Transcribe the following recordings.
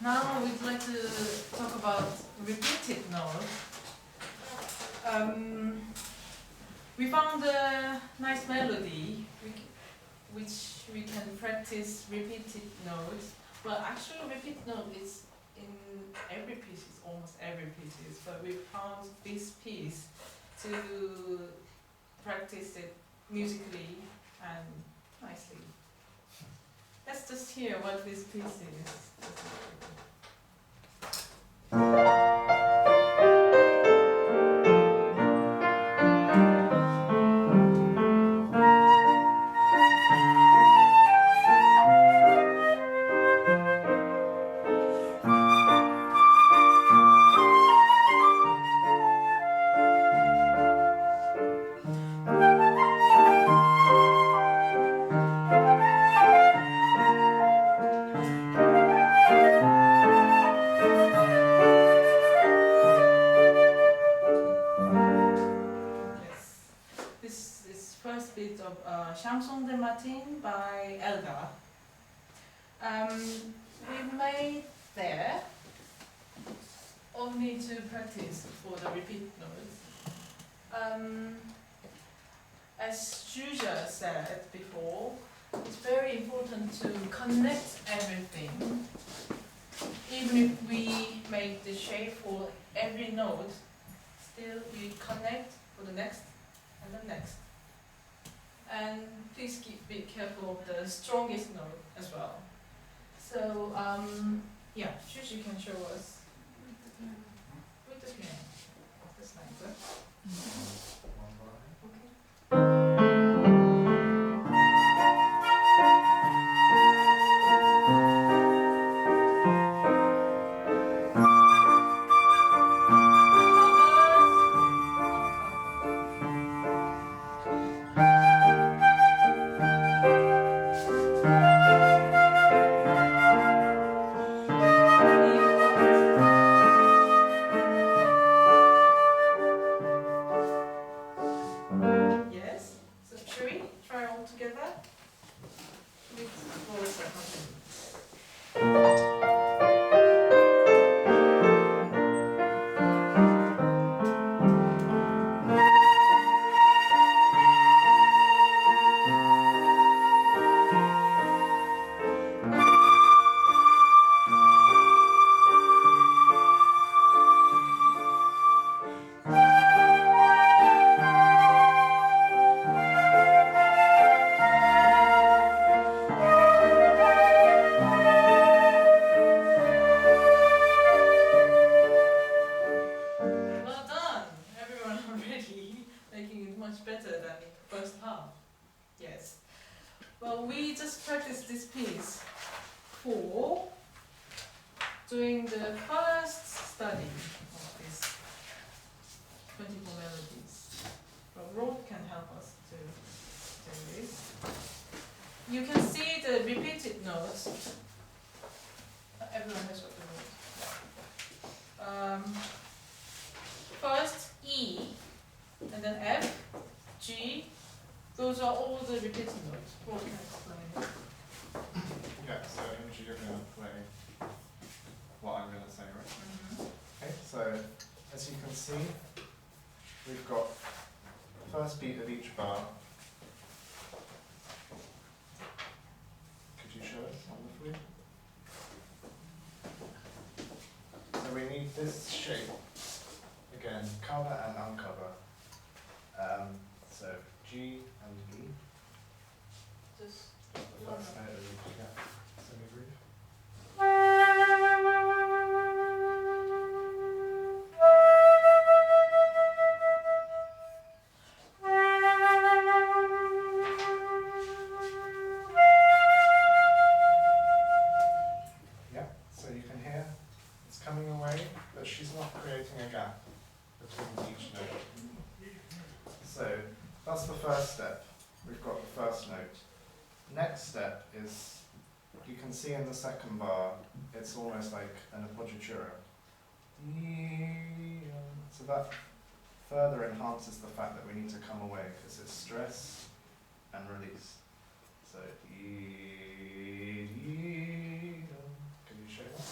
Now we'd like to talk about repeated notes. We found a nice melody which we can practice repeated notes. Well, actually, repeated note is in every piece, almost every piece. But we found this piece to practice it musically and nicely. Let's just hear what this piece is. Chanson de Matin by Elgar. We made there only to practice for the repeat notes. As Julia said before, it's very important to connect everything. Even if we make the shape for every note, still we connect for the next and the next. And please be careful of the strongest note as well. So, yeah, Shushi can show us with the piano. That's nice, huh? Okay. Doing the first study of this 24 melodies. But Rob can help us to do this. You can see the repeated notes. Everyone has got the notes. First E, and then F, G. Those are all the repeated notes. Rob can explain. Yeah, so Imogen, you're going to play what I'm going to say, right? Mm-hmm. Okay, so as you can see, we've got the first beat of each bar. Could you show us on the flute? So we need this shape, again, cover and uncover. So G and E. Just the first note of each semi-groove. Yeah, so you can hear it's coming away, but she's not creating a gap between each note. So that's the first step. We've got the first note. Next step is, you can see in the second bar, it's almost like an appoggiatura. So that further enhances the fact that we need to come away, because it's stress and release. So, can you show that?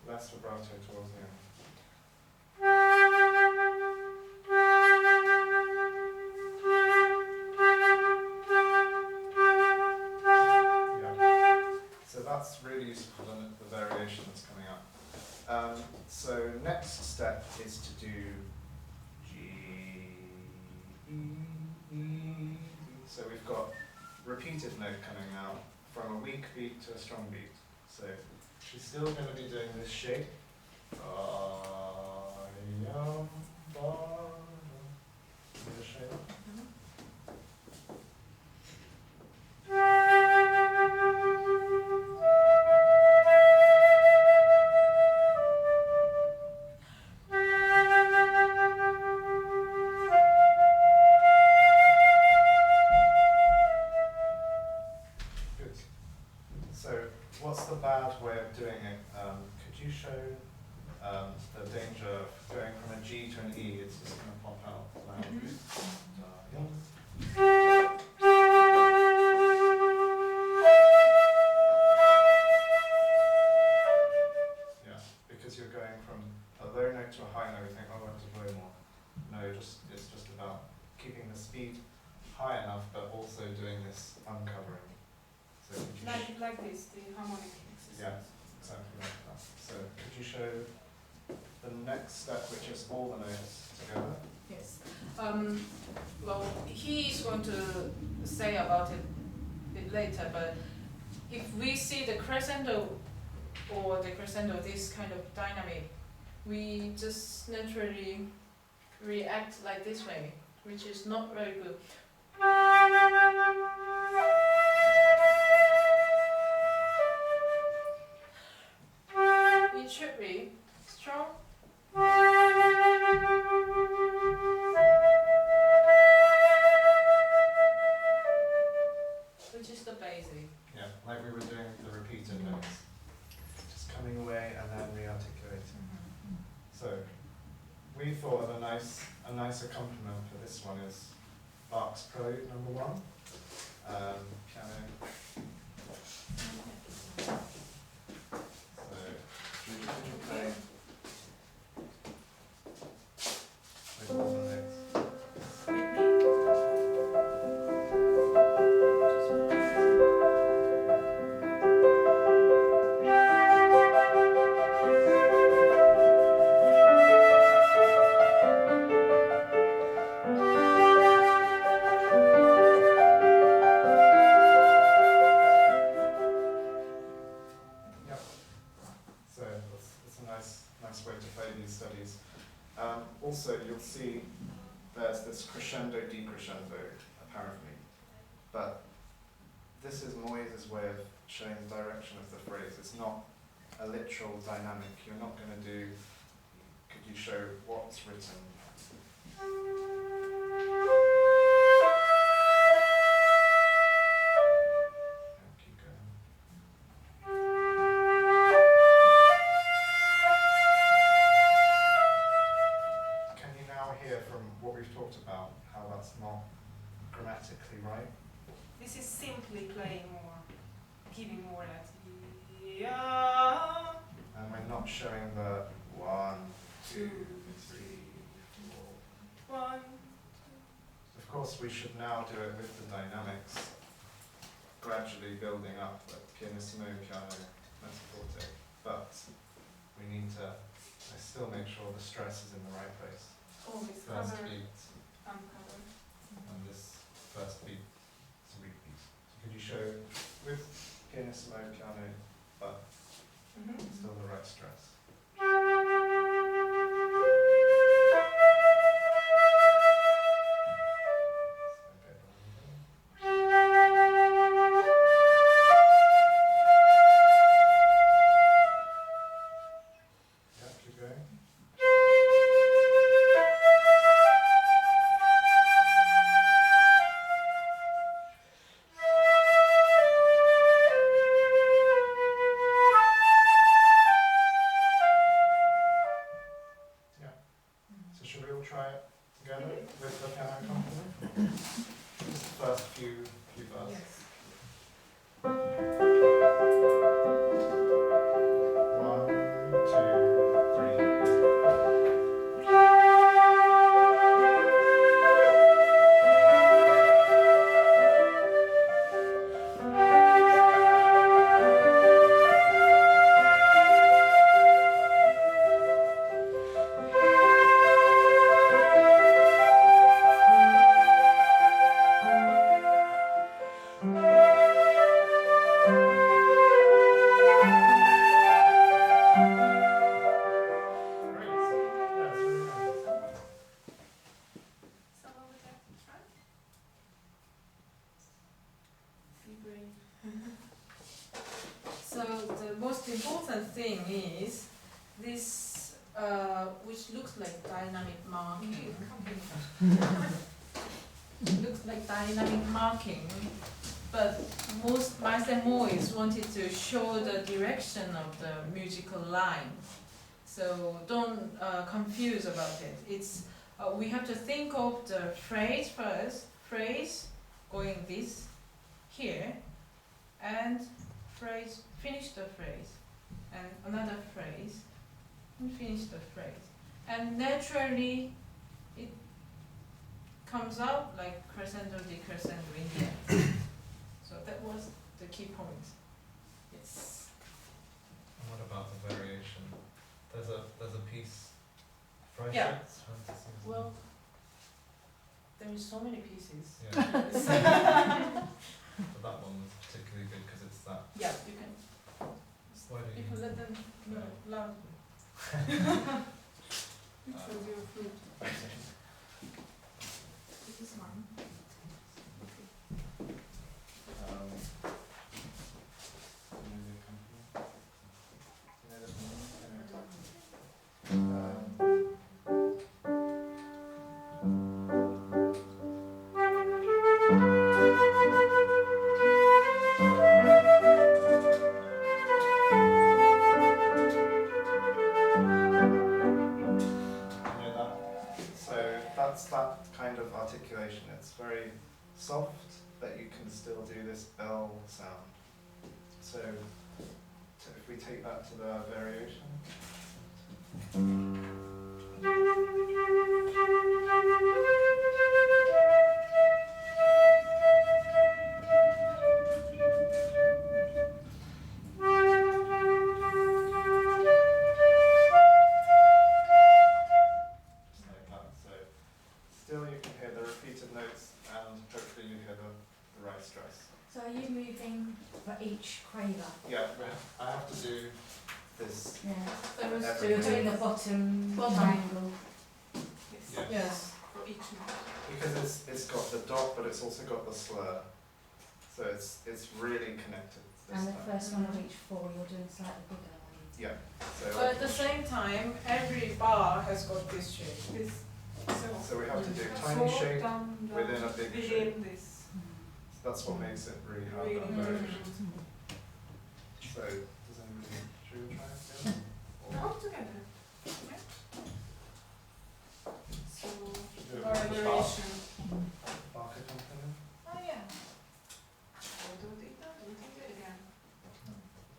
less vibrato towards the end. So that's really useful for the variation that's coming up. So next step is to do G, E, E. So we've got repeated note coming out from a weak beat to a strong beat. So she's still going to be doing this shape. This shape. What's the bad way of doing it? Could you show the danger of going from a G to an E? It's just going to pop out loudly. Yeah, because you're going from a low note to a high note, you think, oh, I have to blow more. No, it's just about keeping the speed high enough, but also doing this uncovering. So like this, the harmonic exercise. Yeah, exactly like that. So could you show the next step, which is all the notes together? Yes. Well, he's going to say about it a bit later, but if we see the crescendo or the crescendo, this kind of dynamic, we just naturally react like this way, which is not very good. It should be strong. Which is the basic. Yeah, like we were doing the repeated notes. Just coming away and then re-articulating. So we thought of a nice accompaniment for this one is Bach's Prelude No. 1. Piano. So could you play with all the notes? Also, you'll see there's this crescendo decrescendo, apparently. But this is Moyse's way of showing the direction of the phrase. It's not a literal dynamic. You're not going to do, could you show what's written? About how that's not grammatically right. This is simply playing more, giving more that yeah. And we're not showing the 1, 2, 3, 4. 1. Of course, we should now do it with the dynamics, gradually building up, like pianissimo, piano, mezzo forte. But we need to still make sure the stress is in the right place. Always First covered. beat. Uncovered. And this first beat is a weak beat. So could you show with pianissimo, piano, but still the right stress? Yeah, keep going. is this, which looks like dynamic marking. Looks like dynamic marking, but Moyse and Moyse wanted to show the direction of the musical line. So don't confuse about it. It's we have to think of the phrase first, phrase going this here, and phrase, finish the phrase, and another phrase, and finish the phrase. And naturally it comes out like crescendo, decrescendo in the end. So that was the key point. It's And what about the variation? There's a piece. Phrase Yeah. sets, fantasies, well, there is so many pieces. yeah. But that one was particularly good because it's that. Yeah, you can. Why do You you? can let them know loud. Which was your flute? This is mine. Music company. You know that? So that's that kind of articulation. It's very soft, but you can still do this L sound. So if we take that to the variation. Just like that. So still you can hear the repeated notes and hopefully you hear the right stress. So are you moving for each quaver? Yeah, I have to do this. Yeah. There was So you're doing the bottom triangle. Yeah. Yes. For each note. Because it's got the dot, but it's also got the slur. So it's really connected this And the time. first one of each four, you're doing slightly bigger one. Yeah. So, But at the same time, every bar has got this shape. This. so we have to do So tiny shape down, within a big within shape. this. That's what makes it really hard. Really that hard. variation. So does anybody should we try it together? Or All together. Yeah. So, should we do it with the variation. Bach accompaniment? Oh yeah. Do it again.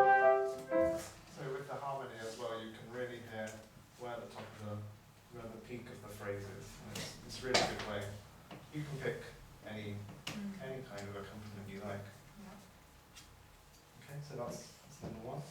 So with the harmony as well, you can really hear where the top of where the peak of the phrase is. And it's really good way. You can pick any kind of accompaniment you like. Yeah. Okay, so that's number one.